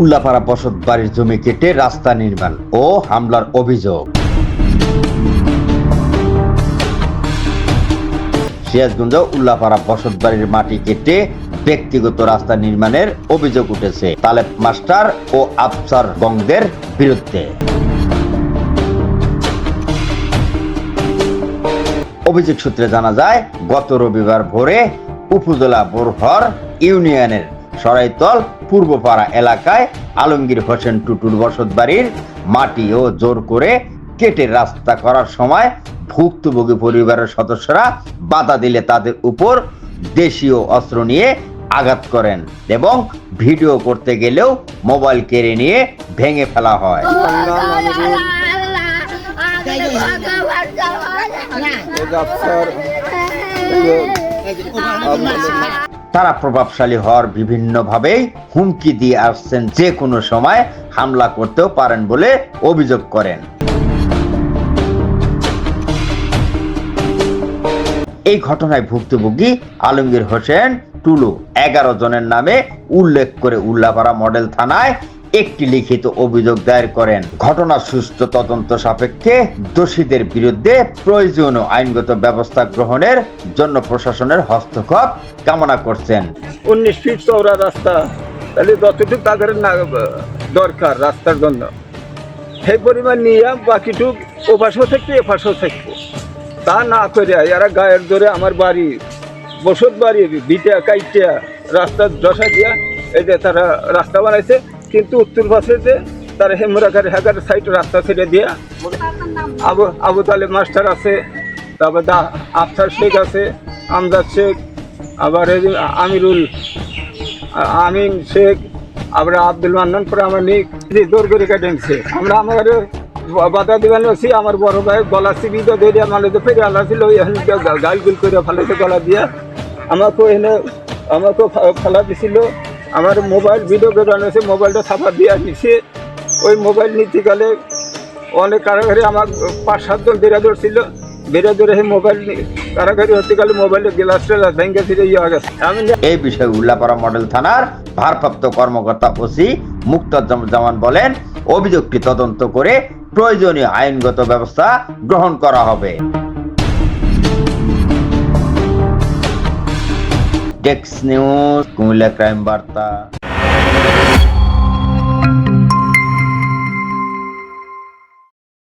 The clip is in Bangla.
উল্লাপাড়া বসত বাড়ির জমি কেটে রাস্তা নির্মাণ ও হামলার অভিযোগ। সিরাজগঞ্জ উল্লাপাড়া বসত বাড়ির মাটি কেটে ব্যক্তিগত রাস্তা নির্মাণের অভিযোগ উঠেছে তালেব মাস্টার ও আফসার গংদের বিরুদ্ধে। অভিযোগ সূত্রে জানা যায়, গত রবিবার ভোরে উপজেলা বোরহর ইউনিয়নের সরাইতল পূর্বপাড়া এলাকায় আলমগীর হোসেন টুটুর বসত বাড়ির মাটি ও জোর করে কেটে রাস্তা করার সময় ভুক্তভোগী পরিবারের সদস্যরা বাধা দিলে তাদের উপর দেশীয় অস্ত্র নিয়ে আঘাত করেন এবং ভিডিও করতে গেলেও মোবাইল কেড়ে নিয়ে ভেঙে ফেলা হয়। তারা প্রভাবশালী হওয়ার বিভিন্নভাবেই হুমকি দিয়ে আসছেন, যে কোনো সময় হামলা করতেও পারেন বলে অভিযোগ করেন। এই ঘটনায় ভুক্তভোগী আলমগীর হোসেন টুলু 11 জনের নামে উল্লেখ করে উল্লাপাড়া মডেল থানায় একটি লিখিত অভিযোগ দায়ের করেন। ঘটনার সুষ্ঠু তদন্ত সাপেক্ষে দোষীদের বিরুদ্ধে প্রয়োজনীয় আইনগত ব্যবস্থা গ্রহণের জন্য প্রশাসনের হস্তক্ষেপ কামনা করছেন। 19 ফিট চওড়া রাস্তা, তাহলে যতটুকু তাদের দরকার রাস্তার জন্য সেই পরিমাণ নিয়ে বাকিটুক ওপাশেও থাকবে এপাশেও থাকবে, তা না করে এরা গায়ের জোরে আমার বাড়ি বসত বাড়ি বিটা কাইটা রাস্তার দশা দিয়া এই যে তারা রাস্তা বানাইছে, কিন্তু উত্তর পাশে যে তারা হেমরাঘাট হ্যাগার সাইড রাস্তা ছেড়ে দিয়া আবু তালেব মাস্টার আছে, তারপর আফসার শেখ আছে, আমজাদ শেখ, আবার আমিন শেখ, আবার আব্দুল মান্নান প্রামাণিক জোর করে কেটেছে। আমরা আমার বাধা দিবেন আছি, আমার বড় ভাই গলা চিবিতে ধরে মানে তো ফেরে আলা ছিল, গালগুল করে ফেলেছে গলা দিয়া, আমাকেও ফেলা দিছিল। আমার মোবাইল ভিডিও বেরোনো হয়েছে, মোবাইলটা ছাপা দিয়ে দিচ্ছে। ওই মোবাইল নিতে গেলে অনেক কারাগারে আমার 5-7 জন বেড়া ছিল, বেড়া ধরে সেই মোবাইল কারাগারি হতে গেলে মোবাইলের গ্লাসটা ভেঙে ফিরে ইয়ে গেছে। এই বিষয়ে উল্লাপাড়া মডেল থানার ভারপ্রাপ্ত কর্মকর্তা ওসি মুক্তাজ্জামান বলেন, অভিযোগটি তদন্ত করে প্রয়োজনীয় আইনগত ব্যবস্থা গ্রহণ করা হবে। ডেস্ক নিউজ, কুমিল্লা ক্রাইম বার্তা।